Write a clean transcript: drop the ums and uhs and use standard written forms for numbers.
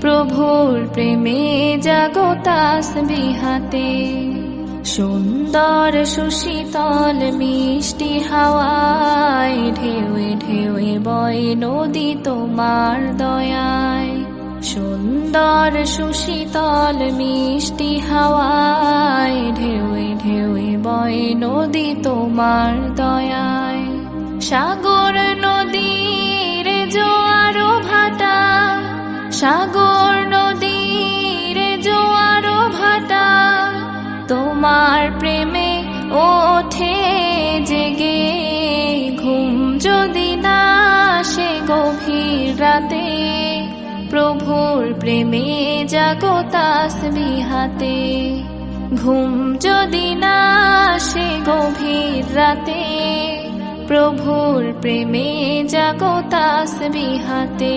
প্রভুর প্রেমে জাগো তাসবিহাতে। সুন্দর সুশীতল মিষ্টি হাওয়ায় ঢেউয়ে ঢেউয়ে বয় নদী তোমার দয়ায়। সুন্দর সুশীতল মিষ্টি হাওয়ায় ঢেউয়ে ঢেউয়ে বয় নদী তোমার দয়ায়। সাগর নদীর জোয়ার ভাটা, সাগর নদীর জোয়ার ভাটা, তোমার প্রেমে ওঠে জেগে। ঘুম যদি না আসে গভীর রাতে, প্রভুর প্রেমে জাগো তাসবিহাতে। ঘুম যদি না আসে গভীর রাতে, প্রভুর প্রেমে জাগো তাসবিহাতে।